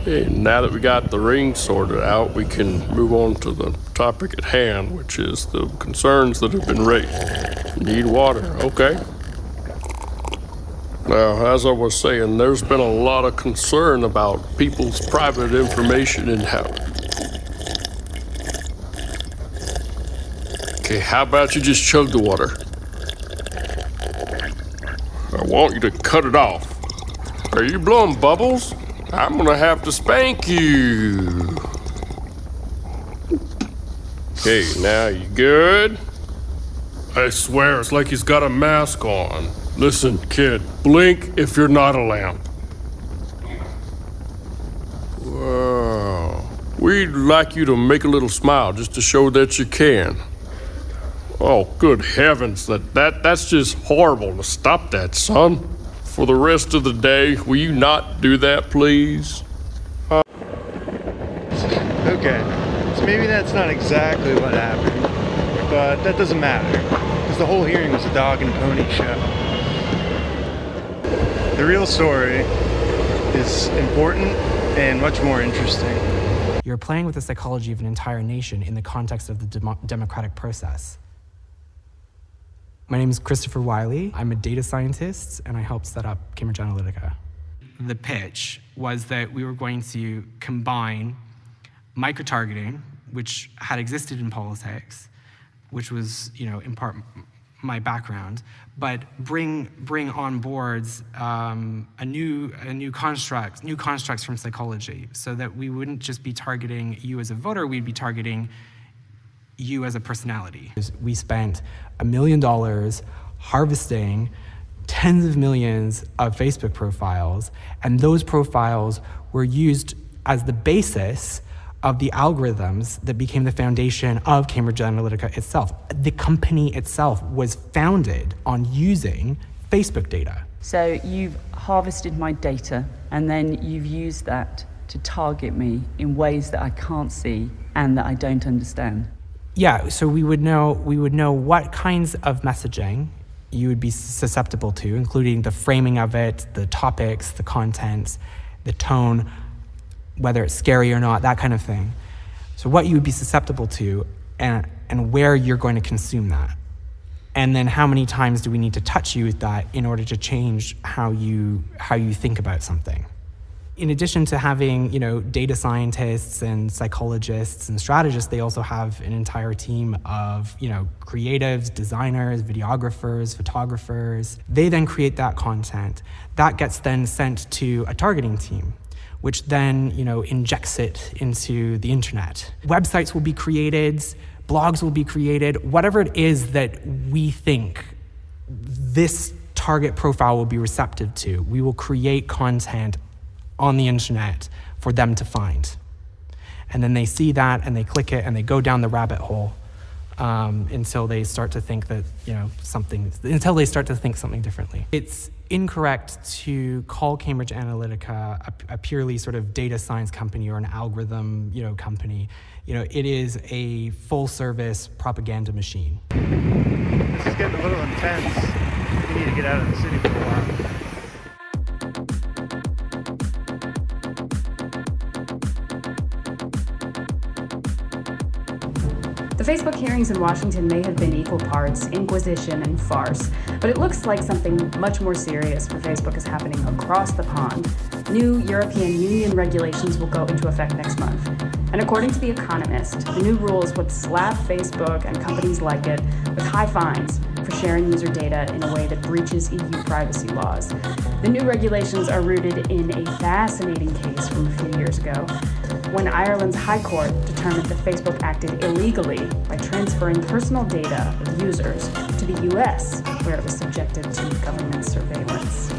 Okay, now that we got the ring sorted out, we can move on to the topic at hand, which is the concerns that have been raised. Need water, okay. Now, as I was saying, there's been a lot of concern about people's private information and how... Okay, how about you just chug the water? I want you to cut it off. Are you blowing bubbles? I'm gonna have to spank you. Okay, now you good? I swear, it's like he's got a mask on. Listen, kid, blink if you're not a lamp. Wow. We'd like you to make a little smile just to show that you can. Oh, good heavens, that's just horrible. Stop that, son. For the rest of the day, will you not do that, please? Okay, so maybe that's not exactly what happened, but that doesn't matter, because the whole hearing was a dog and pony show. The real story is important and much more interesting. You're playing with the psychology of an entire nation in the context of the democratic process. My name is Christopher Wiley. I'm a data scientist, and I helped set up Cambridge Analytica. The pitch was that we were going to combine micro-targeting, which had existed in politics, which was, in part my background, but bring on boards new constructs from psychology, so that we wouldn't just be targeting you as a voter, we'd be targeting you as a personality. We spent $1 million harvesting tens of millions of Facebook profiles, and those profiles were used as the basis of the algorithms that became the foundation of Cambridge Analytica itself. The company itself was founded on using Facebook data. So you've harvested my data, and then you've used that to target me in ways that I can't see and that I don't understand. Yeah, so we would know what kinds of messaging you would be susceptible to, including the framing of it, the topics, the contents, the tone, whether it's scary or not, that kind of thing. So what you would be susceptible to and where you're going to consume that. And then how many times do we need to touch you with that in order to change how you think about something. In addition to having, data scientists and psychologists and strategists, they also have an entire team of, creatives, designers, videographers, photographers. They then create that content. That gets then sent to a targeting team, which then, injects it into the internet. Websites will be created, blogs will be created, whatever it is that we think this target profile will be receptive to. We will create content on the internet for them to find. And then they see that and they click it and they go down the rabbit hole until they start to think that, something differently. It's incorrect to call Cambridge Analytica a purely sort of data science company or an algorithm, company. It is a full service propaganda machine. This is getting a little intense. We need to get out of the city for a while. The Facebook hearings in Washington may have been equal parts inquisition and farce, but it looks like something much more serious for Facebook is happening across the pond. New European Union regulations will go into effect next month. And according to The Economist, the new rules would slap Facebook and companies like it with high fines for sharing user data in a way that breaches EU privacy laws. The new regulations are rooted in a fascinating case from a few years ago, when Ireland's High Court determined that Facebook acted illegally by transferring personal data of users to the US, where it was subjected to government surveillance.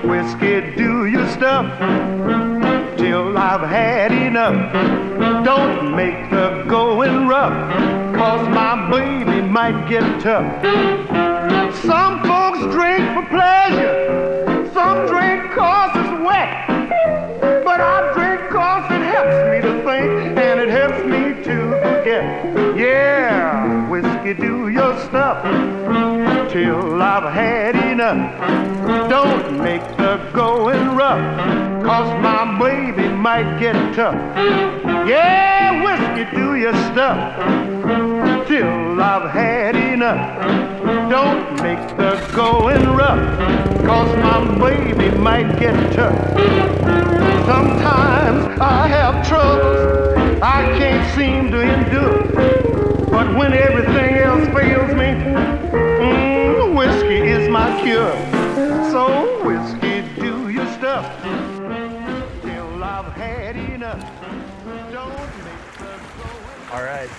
Whiskey, do your stuff till I've had enough. Don't make the going rough, 'cause my baby might get tough. Some folks drink for pleasure, some drink 'cause it's wet, but I drink 'cause it helps me to think and it helps me to forget. Yeah, whiskey, do your stuff till I've had enough. Don't make the going rough, 'cause my baby might get tough. Yeah, whiskey, do your stuff till I've had enough. Don't make the going rough, 'cause my baby might get tough. Sometimes I have troubles I can't seem to endure, but when everything else fails me, whiskey is my cure. So whiskey, do your stuff till I've had enough. Don't make the going. All right.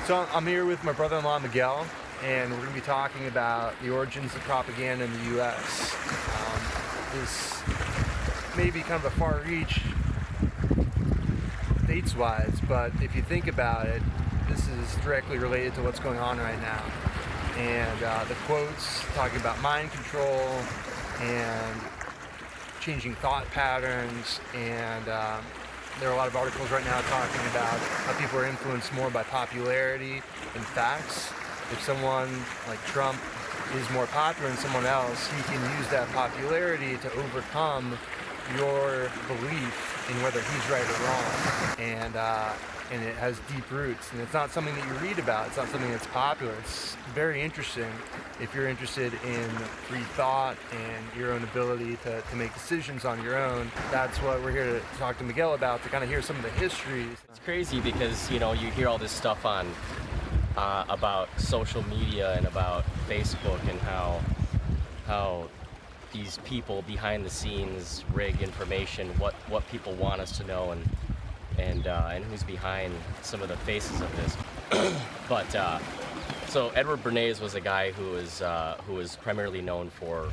So I'm here with my brother-in-law Miguel, and we're going to be talking about the origins of propaganda in the U.S. This may be kind of a far reach dates-wise, but if you think about it, this is directly related to what's going on right now. And the quotes talking about mind control and changing thought patterns, and there are a lot of articles right now talking about how people are influenced more by popularity than facts. If someone like Trump is more popular than someone else, he can use that popularity to overcome your belief in whether he's right or wrong. And it has deep roots, and it's not something that you read about. It's not something that's popular. It's very interesting if you're interested in free thought and your own ability to make decisions on your own. That's what we're here to talk to Miguel about, to kind of hear some of the histories. It's crazy because, you know, you hear all this stuff on about social media and about Facebook and how these people behind the scenes rig information, what people want us to know, and who's behind some of the faces of this. But so Edward Bernays was a guy who was primarily known for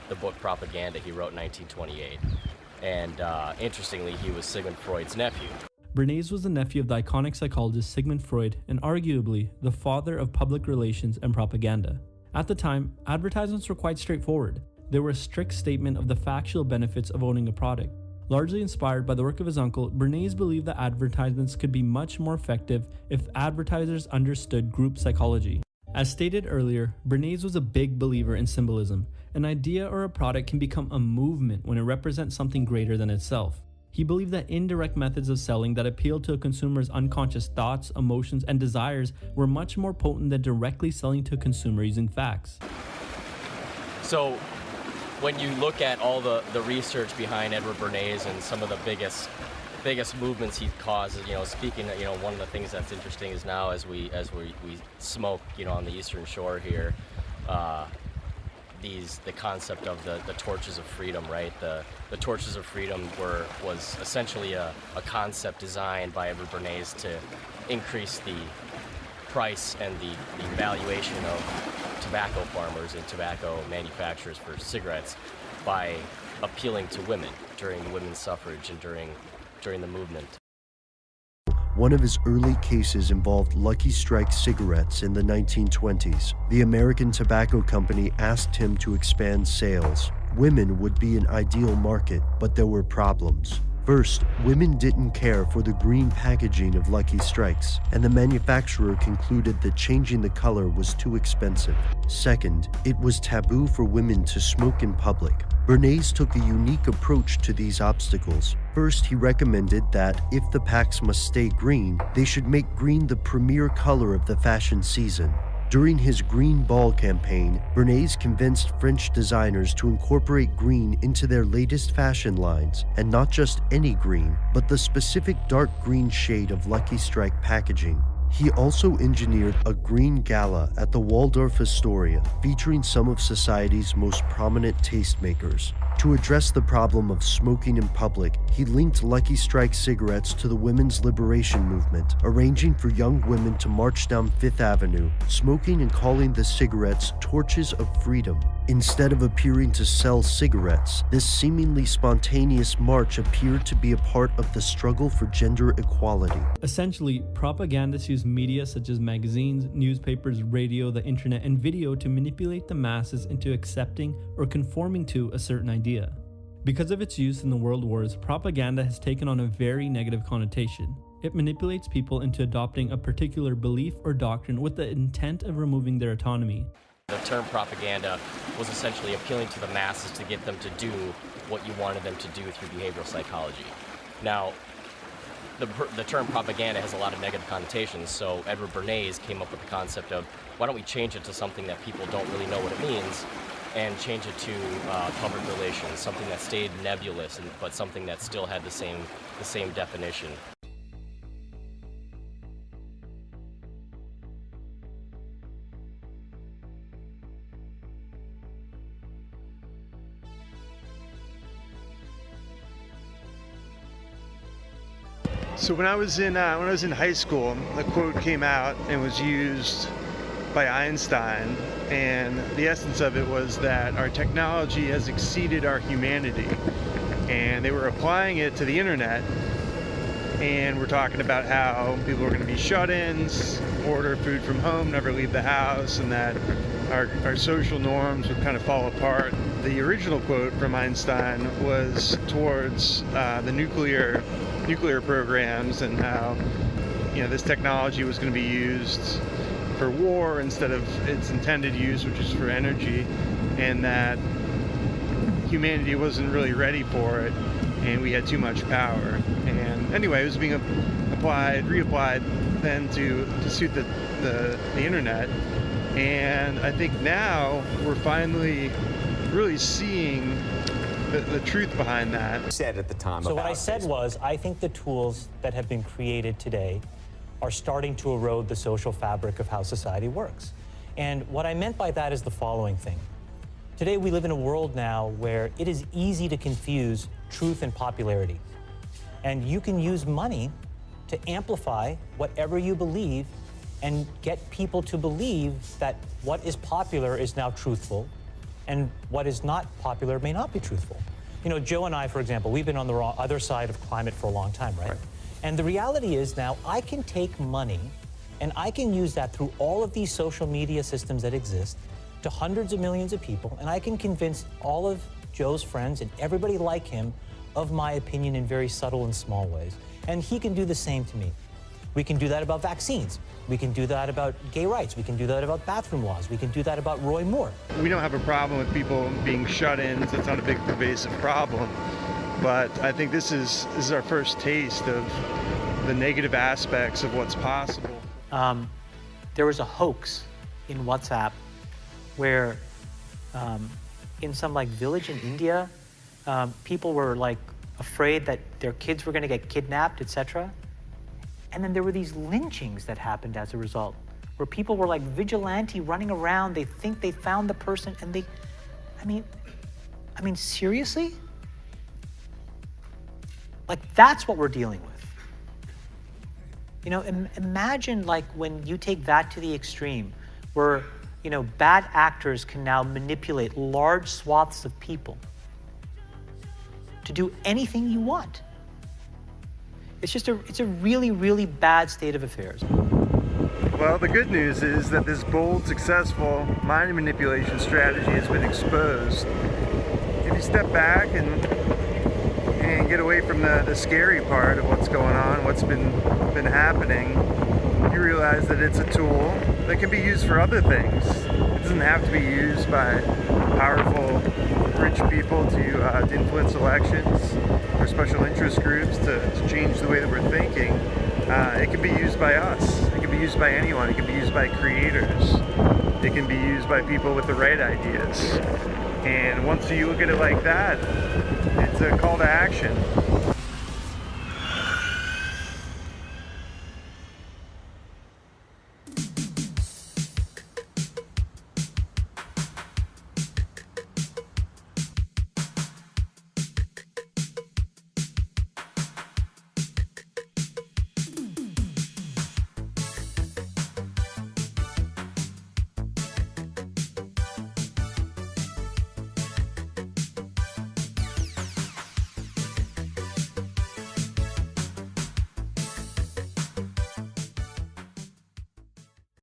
the book Propaganda he wrote in 1928, and interestingly, he was Sigmund Freud's nephew. Bernays was the nephew of the iconic psychologist Sigmund Freud and arguably the father of public relations and propaganda. At the time, advertisements were quite straightforward. They were a strict statement of the factual benefits of owning a product. Largely inspired by the work of his uncle, Bernays believed that advertisements could be much more effective if advertisers understood group psychology. As stated earlier, Bernays was a big believer in symbolism. An idea or a product can become a movement when it represents something greater than itself. He believed that indirect methods of selling that appealed to a consumer's unconscious thoughts, emotions, and desires were much more potent than directly selling to a consumer using facts. So when you look at all the research behind Edward Bernays and some of the biggest movements he caused, you know, speaking, you know, one of the things that's interesting is now as we smoke, you know, on the Eastern Shore here, the concept of the torches of freedom, right? The torches of freedom was essentially a concept designed by Edward Bernays to increase the price and the valuation of tobacco farmers and tobacco manufacturers for cigarettes by appealing to women during women's suffrage and during the movement. One of his early cases involved Lucky Strike cigarettes in the 1920s. The American Tobacco Company asked him to expand sales. Women would be an ideal market, but there were problems. First, women didn't care for the green packaging of Lucky Strikes, and the manufacturer concluded that changing the color was too expensive. Second, it was taboo for women to smoke in public. Bernays took a unique approach to these obstacles. First, he recommended that if the packs must stay green, they should make green the premier color of the fashion season. During his Green Ball campaign, Bernays convinced French designers to incorporate green into their latest fashion lines, and not just any green, but the specific dark green shade of Lucky Strike packaging. He also engineered a green gala at the Waldorf Astoria, featuring some of society's most prominent tastemakers. To address the problem of smoking in public, he linked Lucky Strike cigarettes to the women's liberation movement, arranging for young women to march down Fifth Avenue, smoking and calling the cigarettes torches of freedom. Instead of appearing to sell cigarettes, this seemingly spontaneous march appeared to be a part of the struggle for gender equality. Essentially, propagandists use media such as magazines, newspapers, radio, the internet, and video to manipulate the masses into accepting or conforming to a certain idea. Because of its use in the world wars, propaganda has taken on a very negative connotation. It manipulates people into adopting a particular belief or doctrine with the intent of removing their autonomy. The term propaganda was essentially appealing to the masses to get them to do what you wanted them to do through behavioral psychology. Now, the term propaganda has a lot of negative connotations, so Edward Bernays came up with the concept of, why don't we change it to something that people don't really know what it means, and change it to public relations, something that stayed nebulous, but something that still had the same definition. So when I was in high school, a quote came out and was used by Einstein, and the essence of it was that our technology has exceeded our humanity, and they were applying it to the internet, and we're talking about how people are going to be shut-ins, order food from home, never leave the house, and that our social norms would kind of fall apart. The original quote from Einstein was towards the nuclear programs, and how, you know, this technology was going to be used for war instead of its intended use, which is for energy, and that humanity wasn't really ready for it, and we had too much power. And anyway, it was being reapplied then to suit the internet. And I think now we're finally really seeing the truth behind that. Said at the time. So what I said was, I think the tools that have been created today are starting to erode the social fabric of how society works. And what I meant by that is the following thing. Today we live in a world now where it is easy to confuse truth and popularity. And you can use money to amplify whatever you believe and get people to believe that what is popular is now truthful, and what is not popular may not be truthful. You know, Joe and I, for example, we've been on the other side of climate for a long time, right? And the reality is now I can take money and I can use that through all of these social media systems that exist to hundreds of millions of people, and I can convince all of Joe's friends and everybody like him of my opinion in very subtle and small ways. And he can do the same to me. We can do that about vaccines. We can do that about gay rights. We can do that about bathroom laws. We can do that about Roy Moore. We don't have a problem with people being shut-ins. It's not a big pervasive problem. But I think this is our first taste of the negative aspects of what's possible. There was a hoax in WhatsApp where in some like village in India, people were like afraid that their kids were going to get kidnapped, etc. And then there were these lynchings that happened as a result, where people were like vigilante running around. They think they found the person, and I mean, seriously? Like, that's what we're dealing with. You know, imagine like when you take that to the extreme, where, you know, bad actors can now manipulate large swaths of people to do anything you want. It's a really, really bad state of affairs. Well, the good news is that this bold, successful mind manipulation strategy has been exposed. If you step back and get away from the scary part of what's going on, what's been happening, you realize that it's a tool that can be used for other things. It doesn't have to be used by powerful, rich people to influence elections, or special interest groups to change the way that we're thinking. It can be used by us. It can be used by anyone. It can be used by creators. It can be used by people with the right ideas. And once you look at it like that, it's a call to action.